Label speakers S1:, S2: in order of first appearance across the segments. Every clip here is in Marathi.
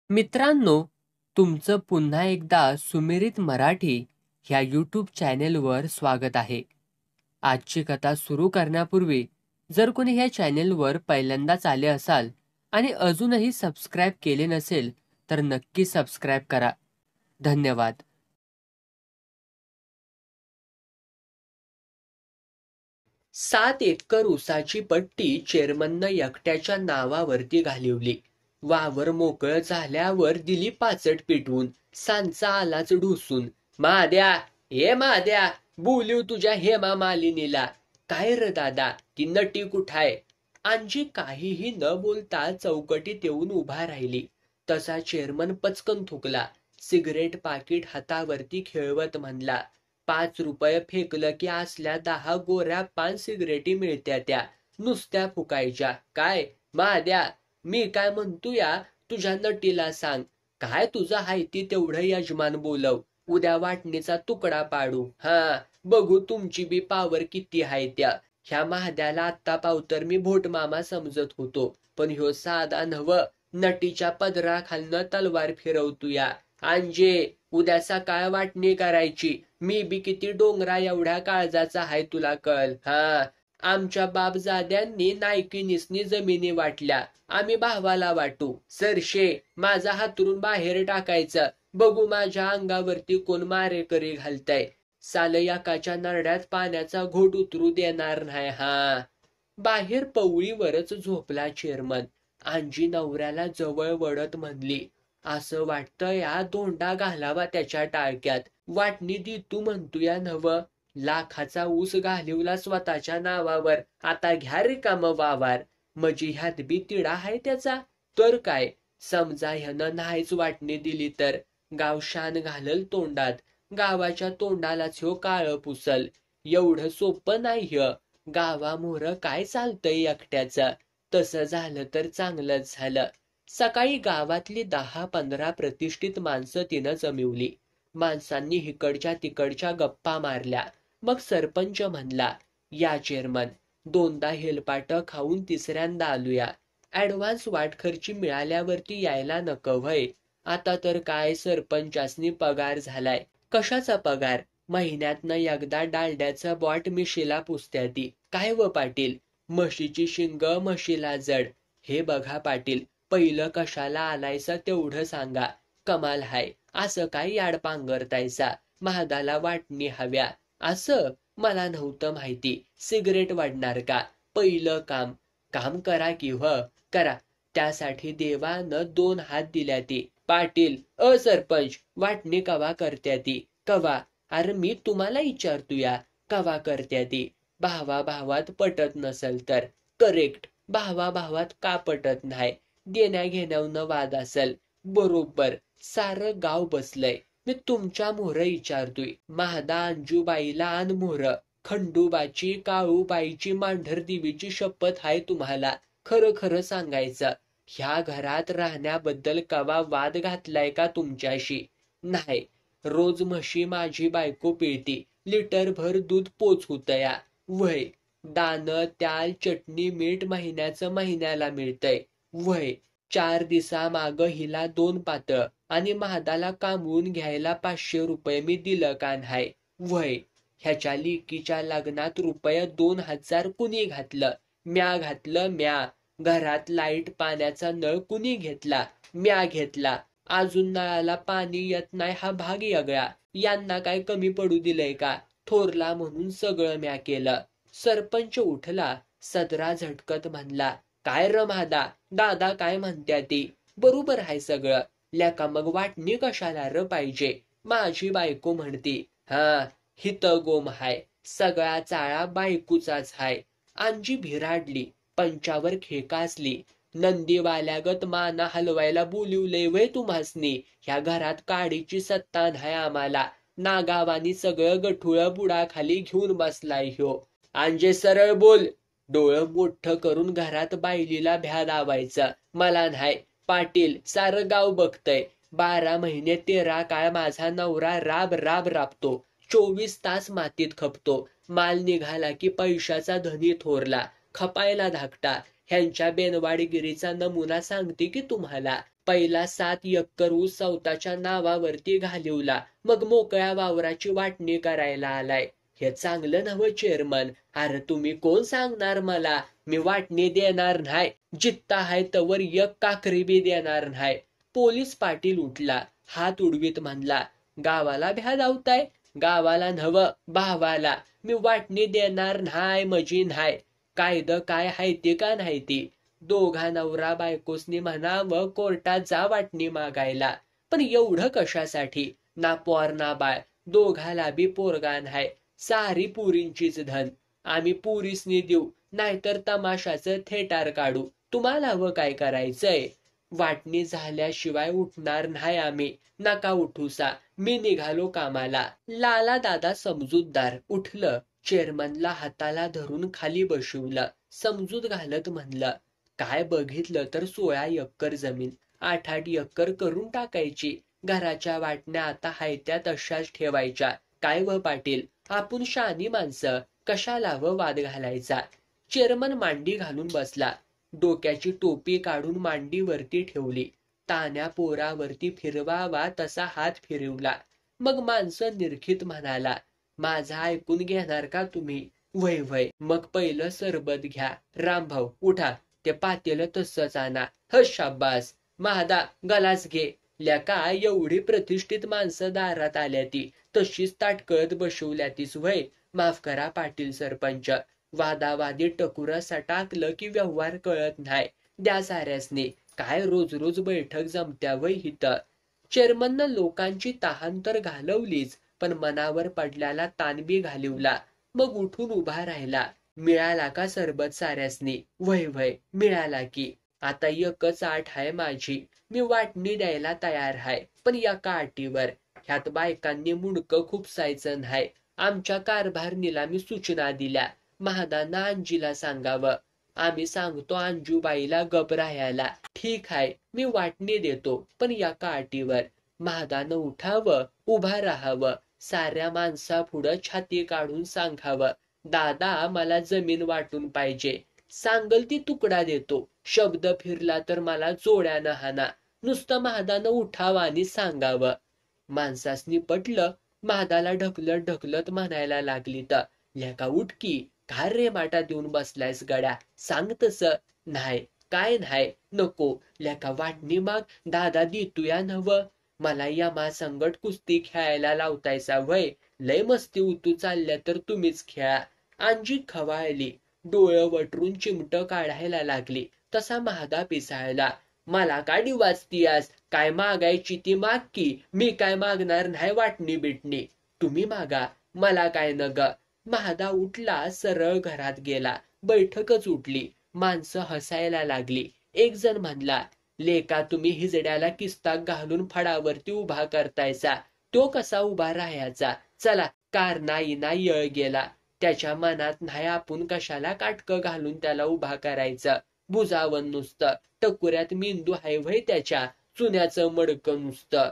S1: मित्रांनो, तुमचं पुन्हा एकदा सुमेरित मराठी ह्या यूट्यूब चॅनेलवर स्वागत आहे. आजची कथा सुरू करण्यापूर्वी जर कोणी ह्या चॅनेलवर पहिल्यांदाच आले असाल आणि अजूनही सबस्क्राईब केले नसेल तर नक्की सबस्क्राईब करा. धन्यवाद. 7 एकर ऊसाची पट्टी चेअरमननं एकट्याच्या नावावरती घालिवली. वावर मोकळं झाल्यावर दिली पाचट पिटवून. सांचा आलाच ढुसून. महाद्या, हे महाद्या, बोलिव तुझ्या हेमा मालिनीला. काय र दादा, ती नटी कुठाय? अंजी काहीही न बोलता चौकटीत येऊन उभा राहिली. तसा चेअरमन पचकन थुकला. सिगरेट पाकिट हातावरती खेळवत म्हणला, 5 रुपये फेकलं की असल्या 10 गोऱ्या पान सिगरेटी मिळत्या त्या. नुसत्या फुकायच्या. काय महाद्या, मी काय म्हणतोया, तुझ्या नटीला सांग. काय तुझं हाय ती तेवढं यजमान बोलव. उद्या वाटणीचा तुकडा पाडू. हा, बघू तुमची बी पावर किती हाय त्या. ह्या महाद्याला आत्ता पावतर मी भोटमामा समजत होतो, पण ह्यो साधा नव्ह, नटीच्या पदराखालनं तलवार फिरवतोया. अंजे, उद्या सकाळ वाटणी करायची. मी बी किती डोंगरा एवढ्या काळजाचा हाय तुला कळ. हा, आमच्या बापजाद्यांनी नायकिनीसनी जमिनी वाटल्या, आम्ही भावाला वाटू. सरशे, माझा हातरून बाहेर टाकायचं. बघू माझ्या अंगावरती कोण मारेकरी घालतय. साल याकाच्या नरड्यात पाण्याचा घोट उतरू देणार नाही. हा. बाहेर पवळीवरच झोपला चेअरमन. अंजी नवऱ्याला जवळ वळत म्हणली, असं वाटतं या दोंडा घालावा त्याच्या टाळक्यात. वाटणी दी तू म्हणतोया नव. लाखाचा ऊस घालिवला स्वतःच्या नावावर, आता घ्या रिकाम वावर. मजी ह्यात बी तिडा हाय त्याचा. तर काय, समजा ह्यानं नाहीच वाटणी दिली तर गाव शान घालल तोंडात. गावाच्या तोंडालाच ह्यो काळ पुसल. एवढं सोपं नाही ह्य. गावामोर काय चालतंय एकट्याचं. तसं झालं तर चांगलंच झालं. सकाळी गावातली 10-15 प्रतिष्ठित माणसं तिनं जमिवली. माणसांनी हिकडच्या तिकडच्या गप्पा मारल्या. मग सरपंच म्हणला, या चेअरमन, 2दा हेलपाट खाऊन तिसऱ्यांदा आलूया. ऍडव्हान्स वाटखर्ची मिळाल्यावरती यायला नको व्हय. आता तर काय सरपंचासनी पगार झालाय. कशाचा पगार? महिन्यातनं एकदा डालड्याचा बॉट मिशीला पुसत्याती. काय व पाटील, म्हशीची शिंग म्हशीला जड. हे बघा पाटील, पहिलं कशाला आलायसा तेवढं सांगा. कमाल हाय, असं काय याड पांगरतायसा. महादाला वाटणी हव्या. असं मला नव्हतं माहिती. सिगरेट वाढणार का? पहिलं काम. काम करा की करा. त्यासाठी देवानं 2 हात दिल्याती. पाटील, सरपंच, वाटणी कवा करत्याती? कवा? अरे मी तुम्हाला विचारतोया, कवा करत्याती? भावा भावात पटत नसल तर. करेक्ट, भावा भावात का पटत नाही? देण्या घेण्यावनं वाद असल. बरोबर, सारं गाव बसलंय. मी तुमच्या मोहर विचारतोय. महादा अंजूबाईला आण मोहर. खंडूबाची काळूबाईची मांढर देवीची शपथ हाय तुम्हाला. खरं खरं सांगायचं. ह्या घरात राहण्याबद्दल कवा वाद घातलाय का तुमच्याशी? नाही. रोज म्हशी माझी बायको पिळती. लिटरभर दूध पोच होतया. वय. दाणं, त्याल, चटणी, मीठ महिन्याचं महिन्याला मिळतंय. वय. 4 दिवसामाग हिला 2 पातळ आणि महादाला कामवून घ्यायला 500 रुपये मी दिलं का नाही? वय. ह्याच्या लेकीच्या लग्नात रुपये 2000 कुणी घातलं? म्या घातलं, म्या. घरात लाईट पाण्याचा नळ कुणी घेतला? म्या घेतला. अजून नळाला पाणी येत नाही हा भाग वेगळा. यांना काय कमी पडू दिलंय का? थोरला म्हणून सगळं म्या केलं. सरपंच उठला. सदरा झटकत म्हणला, काय र महादा, दादा काय म्हणत्या ती? बरोबर हाय सगळं. लेका मग वाटणी कशाला र पाहिजे? माझी बायको म्हणती. हा, हित गोम हाय. सगळा चाळा बायकोचाच हाय. अंजी भिराडली. पंचावर खेकासली. नंदीवाल्यागत माना हलवायला बोलिवलंय वय तुम्हासनी. ह्या घरात काडीची सत्ता नाही आम्हाला. नागावानी सगळं गठुळं बुडाखाली घेऊन बसलाय ह्यो. अंजे सरळ बोल. डोळं मोठं करून घरात बायलीला भ्या दावायचं. मला नाही. पाटील, सारं गाव बघतय. 12 महिने 13 काळ माझा नवरा राब राब राबतो. 24 तास मातीत खपतो. माल निघाला की पैशाचा धनी थोरला. खपायला धाकटा. ह्यांच्या बेनवाडगिरीचा नमुना सांगते की तुम्हाला. पहिला 7 एकर ऊस स्वतःच्या नावावरती घालवला, मग मोकळ्या वावराची वाटणी करायला आलाय. हे चांगलं नव्ह चेअरमन. अरे तुम्ही कोण सांगणार मला? मी वाटणी देणार नाही. जित्ता हाय तवर एक काकरी बी देणार नाही. पोलीस पाटील उठला, हात उडवीत म्हणला, गावाला भ्या धावताय? गावाला नव्ह, भावाला. मी वाटणी देणार नाही म्हणजे नाही. कायदा काय हाय ते का नाही ती? दोघा नवरा बायकोसनी म्हणावं कोर्टात जा वाटणी मागायला. पण एवढं कशासाठी? ना पोर ना बाळ, दोघाला बी पोरगा नाही. सारी पुरींचीच धन. आम्ही पुरीसनी देऊ, नाहीतर तमाशाचं थिएटर काढू. तुम्हाला हवं काय करायचंय? वाटणी झाल्याशिवाय उठणार नाही आम्ही. नका उठूसा, मी निघालो कामाला. लाला दादा समजूतदार उठलं, चेअरमनला हाताला धरून खाली बसवलं. समजूत घालत म्हणलं, काय बघितलं तर 16 एकर जमीन 8-8 एकर करून टाकायची. घराच्या वाटण्या आता हायत्या तशाच ठेवायच्या. काय व पाटील, आपण शहाणी माणसं, कशाला व वाद घालायचा? चेअरमन मांडी घालून बसला. डोक्याची टोपी काढून मांडीवरती ठेवली. तान्या पोरावरती फिरवावा तसा हात फिरवला. मग माणसं निरखित म्हणाला, माझं ऐकून घेणार का तुम्ही? वय वय. मग पहिलं सरबत घ्या. रामभाऊ उठा, ते पातेलं तसंच आणा. ह शाब्बास. महादा गलास घे. ल्याका एवढी प्रतिष्ठित माणसं दारात आल्या ती तशीच ताटकळत बसवल्या तीच वय? माफ करा पाटील सरपंच. वादावादी टकुरसा टाकलं की व्यवहार कळत नाही. द्या साऱ्यासनी. काय रोज रोज बैठक जमत्या वय हिथं? चेअरमननं लोकांची तहान तर घालवलीच, पण मनावर पडल्याला ताण बी घालवला. मग उठून उभा राहिला. मिळाला का सरबत साऱ्यासनी? वय वय, मिळाला की. आता एकच आठ आहे माझी. मी वाटणी द्यायला तयार आहे, पण एका अटीवर. ह्यात बायकांनी मुंडकं खुपसायचं नाही. आमच्या कारभारणीला मी सूचना दिल्या. महादांना अंजीला सांगावं. आम्ही सांगतो अंजूबाईला गप राहायला. ठीक आहे, मी वाटणी देतो, पण एका अटीवर. महादानं उठावं, उभा राहावं. साऱ्या माणसापुढं छाती काढून सांगावं, दादा मला जमीन वाटून पाहिजे. सांगल ती तुकडा देतो. शब्द फिरला तर मला जोड्यानं हाना. नुसतं महादानं उठावं आणि सांगावं. माणसासनी पटलं. महादाला ढकलत ढकलत म्हणायला लागली तर, ल्याका उठकी. काय रे माटा देऊन बसलायस गड्या? सांग तसं. नाही, काय नाही, नको. ल्याका वाटणी माग, दादा देतूया नव्ह. मला यमा संगट कुस्ती खेळायला लावतायसा वय? लय मस्ती उतू चालल्या तर तुम्हीच खेळा. अंजी खवाळली. डोळं वटरून चिमट काढायला लागली. तसा महादा पिसाळला. मला का डिवाचतीयास? काय मागायची ती माग की. मी काय मागणार नाही वाटणी बिटणी. तुम्ही मागा, मला काय नग. महादा उठला, सरळ घरात गेला. बैठकच उठली. माणसं हसायला लागली. एक जण म्हणला, लेका तुम्ही हिजड्याला किस्ताक घालून फडावरती उभा करतायचा. तो कसा उभा राहायचा? चला, कार नाही ना येळ गेला. त्याच्या मनात नाही आपण कशाला काटकं घालून त्याला उभा करायचं. बुजावन नुसतं. टकुऱ्यात मेंदू हाय व्हय त्याच्या, चुन्याचं मडकं नुसतं.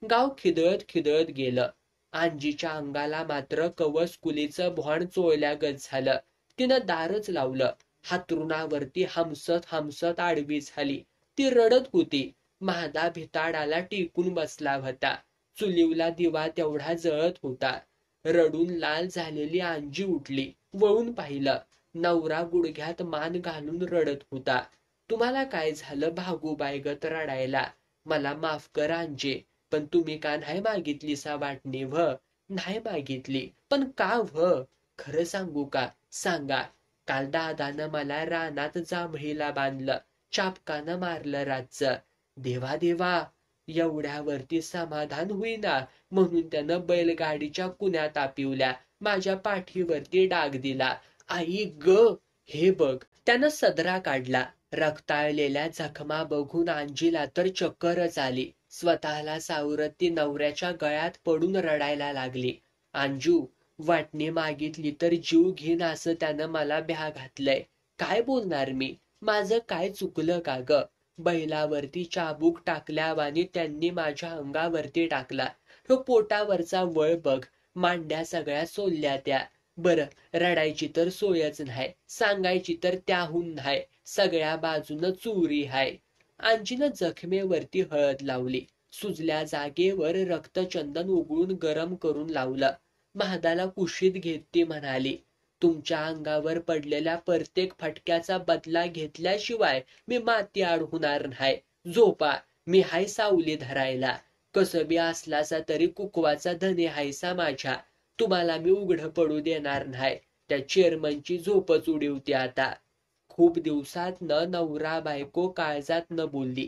S1: गाव खिदळत खिदळत गेलं. अंजीच्या अंगाला मात्र कवच कुलीचं भोण चोळल्यागत झालं. तिनं दारच लावलं. हातरुणावरती हमसत हमसत आडवी झाली. ती रडत होती. महादा भिताडाला टिकून बसला होता. चुलीवला दिवा तेवढा जळत होता. रडून लाल झालेली अंजी उठली. वळून पाहिलं. नवरा गुडघ्यात मान घालून रडत होता. तुम्हाला काय झालं भागूबाईगत रडायला? मला माफ कर अंजे, पण तुम्ही का नाही मागितली सा वाटणी व्ह? नाही मागितली, पण का व्ह? खरं सांगू का? सांगा. काल दादानं मला रानात जांभळीला बांधलं. चापकानं मारलं रातचं. देवा देवा. एवढ्यावरती समाधान होईना म्हणून त्यानं बैलगाडीच्या कुण्या तापिवल्या. माझ्या पाठीवरती डाग दिला. आई ग, हे बघ. त्यानं सदरा काढला. रक्ताळलेल्या जखमा बघून अंजीला तर चक्करच आली. स्वतःला सावरत ती नवऱ्याच्या गळ्यात पडून रडायला लागली. अंजू, वाटणी मागितली तर जीव घेईन असं त्यानं मला भ्या घातलंय. काय बोलणार मी? माझं काय चुकलं का ग? बैलावरती चाबूक टाकल्यावानी त्यांनी माझ्या अंगावरती टाकला. तो पोटावरचा वळ बघ. मांड्या सगळ्या सोलल्या त्या. बरं, रडायची तर सोयच नाही, सांगायची तर त्याहून नाही, सगळ्या बाजूनं चोरी हाय. आजीनं जखमेवरती हळद लावली. सुजल्या जागेवर रक्तचंदन उगळून गरम करून लावलं. महादाला कुशीत घेत ती म्हणाली, तुमच्या अंगावर पडलेल्या प्रत्येक फटक्याचा बदला घेतल्याशिवाय मी माती आड होणार नाही. झोपा, मी हाय सावली धरायला. कसं बी असलासा तरी कुकवाचा धनी हायसा माझ्या. तुम्हाला मी उघडं पडू देणार नाही. त्या चेअरमनची झोपच उडीवते आता. खूप दिवसातनं नवरा बायको काळजात न बोलली.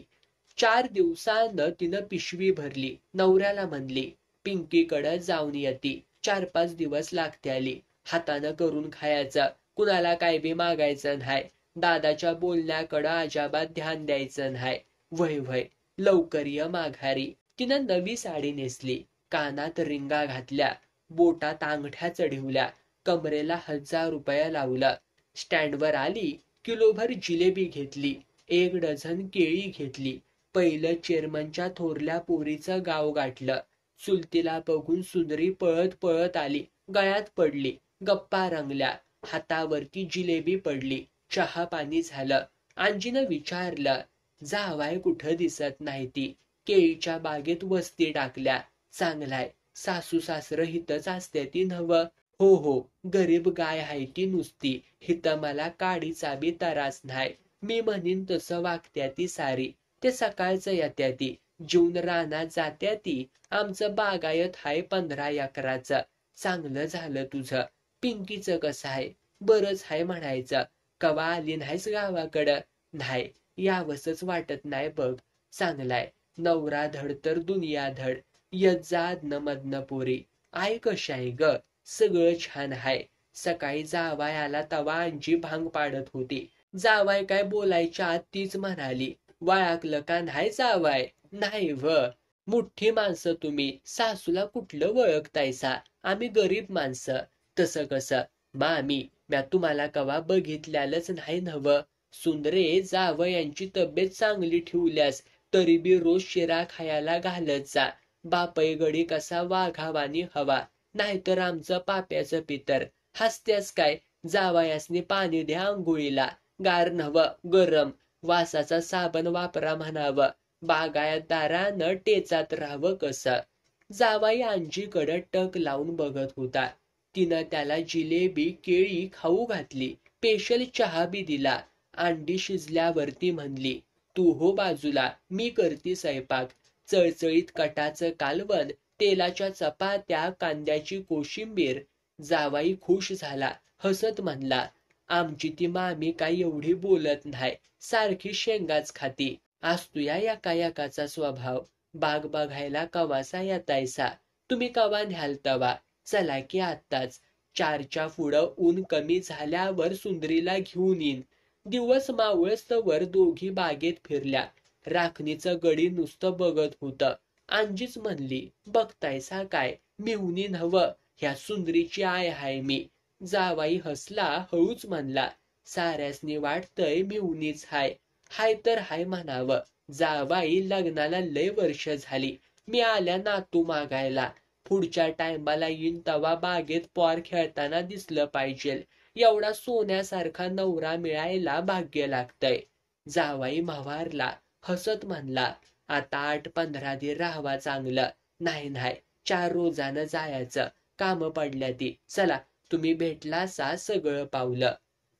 S1: 4 दिवसानं तिनं पिशवी भरली. नवऱ्याला म्हणली, पिंकीकडं जाऊन येती. 4-5 दिवस लागत्याली. हातानं करून खायचं. कुणाला काय बी मागायचं नाही. दादाच्या बोलण्याकडं अजाबात ध्यान द्यायचं नाही. वय वय, लवकर ये माघारी. तिनं नवी साडी नेसली. कानात रिंगा घातल्या. बोटात अंगठ्या चढवल्या. कमरेला 1000 रुपये लावलं. स्टँडवर आली. किलोभर जिलेबी घेतली. 1 डझन केळी घेतली. पहिलं चेअरमनच्या थोरल्या पोरीचं गाव गाठलं. चुलतीला बघून सुंदरी पळत पळत आली. गळ्यात पडली. गप्पा रंगल्या. हातावरती जिलेबी पडली. चहा पाणी झालं. आजीनं विचारलं, जावाय कुठं दिसत नाही ती. केळीच्या बागेत वस्ती टाकल्या. चांगलाय, सासू सासरं हितच असते ती नव्ह. हो हो, गरीब गाय हाय ती नुसती. हिथं मला काडीचा बी त्रास नाही. मी म्हणीन तसं वागत्या ती सारी. ते सकाळचं येत्या ती. जेवून रानात जात्या ती. आमचं बागायत हाय 15 एकराचं. चांगलं झालं तुझं. पिंकीचं कसं आहे? बरंच हाय म्हणायचं. कवा आली नाहीस गावाकडं? नाही, यावंसच वाटत नाही बघ. चांगलाय. नवरा धड तर दुनिया धड. यत जा अदनं मदनं पोरी. आई कशी आहे ग? सगळं छान हाय. सकाळी जावाय आला तवा आजी भांग पाडत होती. जावाय काय बोलायच्या आत तीच म्हणाली, वळखलं का नाही जावाय? नाही व. मोठी माणसं तुम्ही, सासूला कुठलं वळखतायसा? आम्ही गरीब माणसं. तसं कसं? मामी, म्या तुम्हाला कवा बघितल्यालंच नाही नव्ह. सुंदरे, जावयांची तब्येत चांगली ठेवल्यास तरी बी रोज शिरा खायला घालत जा. बापय गडी कसा वाघावानी हवा. नाहीतर आमचं पाप्याचं पितर. हसत्यास काय? जावयासनी पाणी द्या अंघोळीला. गार नव्ह, गरम. वासाचा साबण वापरा म्हणावं. बागायतदारानं टेचात राहावं कसं? जावाई आजीकडं टक लावून बघत होता. तिनं त्याला जिलेबी केळी खाऊ घातली. स्पेशल चहा बी दिला. अंडी शिजल्यावरती म्हणली, तू हो बाजूला, मी करती स्वयंपाक. चळचळीत कटाचं कालवण, तेलाच्या चपात्या, कांद्याची कोशिंबीर. जावाई खुश झाला. हसत म्हणला, आमची ती मामी काय एवढी बोलत नाही. सारखी शेंगाच खाती. असतो या एका एकाचा स्वभाव. बाग बघायला कवासा येतायसा? तुम्ही कवा न्याल तवा? चला की आत्ताच. 4च्या पुढं ऊन कमी झाल्यावर सुंदरीला घेऊन येईन. दिवस मावळस्तवर दोघी बागेत फिरल्या. राखणीचं गडी नुसतं बघत होतं. अंजीच म्हणली, बघतायसा काय? मिहुनी नव्ह, ह्या सुंदरीची आय हाय मी. जावाई हसला. हळूच म्हणला, साऱ्यासनी वाटतंय मिहुनीच हाय. हाय तर हाय म्हणावं. जावाई, लग्नाला लय वर्ष झाली. मी आल्या नातू मागायला. पुढच्या टायमाला येईन तवा बागेत पॉर खेळताना दिसलं पाहिजे. एवढा सोन्यासारखा नवरा मिळायला भाग्य लागतंय. जावाई म्हावारला. हसत म्हणला, आता 8-15 दिवस राहावा चांगलं. नाही नाही, 4 रोजानं जायचं. काम पडल्या ती. चला, तुम्ही भेटलासा सगळं पावलं.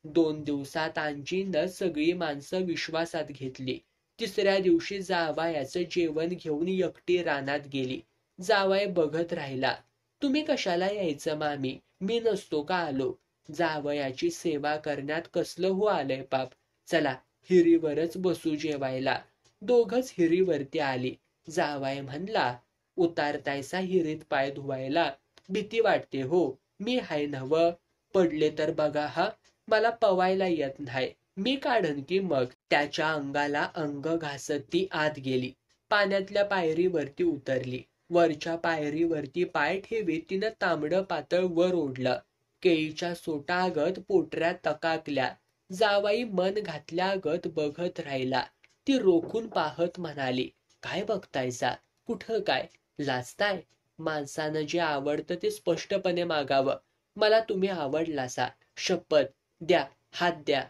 S1: 2 दिवसात आजीनं सगळी माणसं विश्वासात घेतली. 3ऱ्या दिवशी जावयाचं जेवण घेऊन एकटी रानात गेली. जावय बघत राहिला. तुम्ही कशाला यायचं मामी? मी नसतो का आलो? जावयाची सेवा करण्यात कसलं हो आलंय पाप. चला, हिरीवरच बसू जेवायला. दोघच हिरीवरती आली. जावाय म्हणला, उतारतायसा हिरीत पाय धुवायला? भीती वाटते हो. मी हाय नव्ह. पडले तर बघा हा. मला पवायला येत नाही. मी काढन की मग. त्याच्या अंगाला अंग घासत ती आत गेली. पाण्यातल्या पायरीवरती उतरली. वरच्या पायरीवरती पाय ठेवीत तिनं तांबडं पातळ वर ओढलं. केळीच्या सोटागत पोटऱ्या तकाकल्या. जावाई मन घातल्यागत बघत राहिला. ती रोखून पाहत म्हणाली, काय बघतायसा? कुठं काय? लाजताय? माणसानं जे आवडतं ते स्पष्टपणे मागावं. मला तुम्ही आवडलासा. शपथ द्या, हात द्या.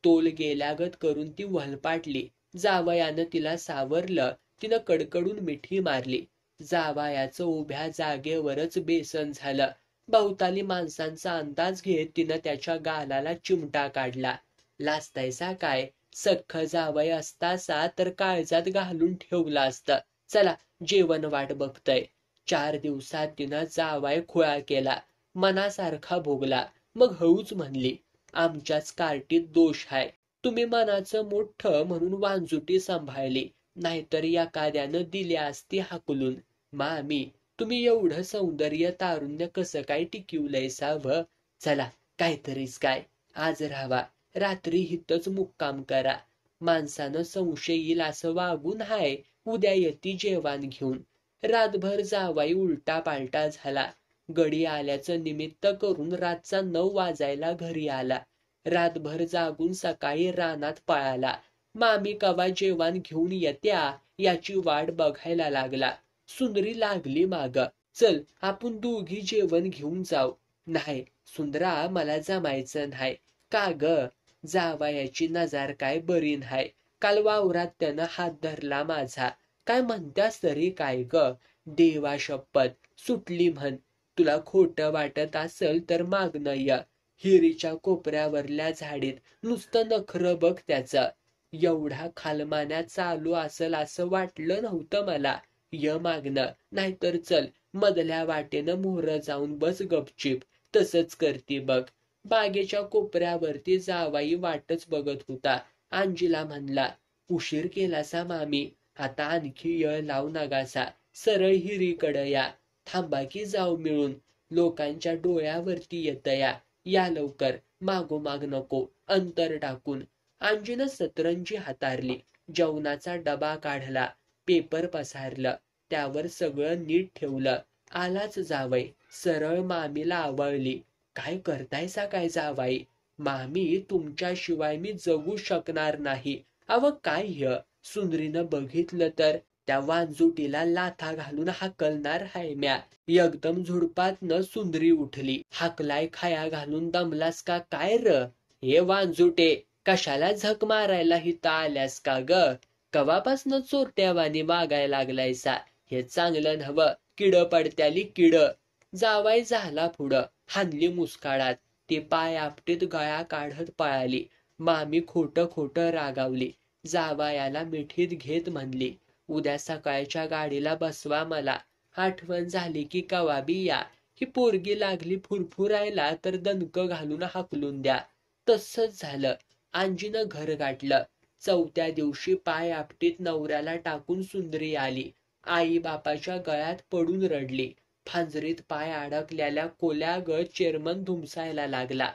S1: तोल गेल्यागत करून ती वलपाटली. जावयानं तिला सावरलं. तिनं कडकडून मिठी मारली. जावयाचं उभ्या जागेवरच बेसन झालं. भवताली माणसांचा अंदाज घेत तिनं त्याच्या गालाला चिमटा काढला. लाजतायसा काय? सख्ख जावय असतासा तर काळजात घालून ठेवलं असतं. चला, जेवण वाट बघतय. 4 दिवसात तिनं जावाय खुळा केला. मनासारखा भोगला. मग हळूच म्हणली, आमच्याच कार्टीत दोष हाय. तुम्ही मनाचं मोठं म्हणून वांजुटी सांभाळली, नाहीतर एखाद्यानं दिली असती हाकलून. मामी, तुम्ही एवढं सौंदर्य तारुण्य कसं काय टिकवलंय साव? चला, काहीतरीच काय. आज राहावा, रात्री हितच मुक्काम करा. माणसानं संशय येईल असं वागून हाय, उद्या येती जेवण घेऊन. रातभर जावाई उलटा पालटा झाला. गडी आल्याचं निमित्त करून रातचा 9 वाजायला घरी आला. रातभर जागून सकाळी रानात पळाला. मामी कवा जेवण घेऊन येत्या याची वाट बघायला लागला. सुंदरी लागली माग. चल, आपण दोघी जेवण घेऊन जाऊ. नाही सुंदरा, मला जमायचं नाही. का ग? जावयाची नजार काय बरी नाही. काल वावरात त्यानं हात धरला माझा. काय म्हणत्यास तरी काय ग? देवा शपथ, सुटली म्हण. तुला खोटं वाटत असल तर मागणं या. हिरीच्या कोपऱ्यावरल्या झाडीत नुसतं नखरं बघ त्याचं. एवढा खालमान्या चालू असल असं वाटलं नव्हतं मला. य मागणं, नाहीतर चल मधल्या वाटेनं मोहरं जाऊन बस गपचीप. तसंच करती बघ. बागेच्या कोपऱ्यावरती जावाई वाटच बघत होता. अंजीला म्हणला, उशीर केलासा मामी, आता आणखी यळ लावू नगासा. सरळ हिरीकडं या. थांबा की जाऊ मिळून. लोकांच्या डोळ्यावरती येतं या. या लवकर, मागोमाग नको, अंतर टाकून. अंजीनं सतरंजी हातारली. जेवणाचा डबा काढला. पेपर पसारलं. त्यावर सगळं नीट ठेवलं. आलाच जावई. सरळ मामीला आवळली. काय करतायसा काय जावाई? मामी, तुमच्याशिवाय मी जगू शकणार नाही. अव काय ह्य? सुंदरीनं बघितलं तर त्या वांजुटीला लाथा घालून हाकलणार हाय म्या. एकदम झुडपातनं सुंदरी उठली. हाकलाय खाया घालून दमलास का काय र? हे वांजुटे, कशाला झक मारायला हिता आल्यास का ग? कवापासनं चोरट्यावानी वागायला लागलायसा. हे चांगलं नव्ह. किड पडत्याली किड. जावाय झाला पुढं. हानली मुस्काळात. ती पाय आपटीत गळा काढत पळाली. मामी खोटं खोटं रागावली. जावायाला मिठीत घेत म्हणली, उद्या सकाळच्या गाडीला बसवा मला. आठवण झाली की कवा बी या. ही पोरगी लागली फुरफुरायला तर दणक घालून हाकलून द्या. तसंच झालं. अंजीनं घर गाठलं. 4थ्या दिवशी पाय आपटीत नवऱ्याला टाकून सुंदरी आली. आई बापाच्या गळ्यात पडून रडली. फांजरीत पाय अडकलेल्या कोल्यागत चेअरमन धुमसायला लागला.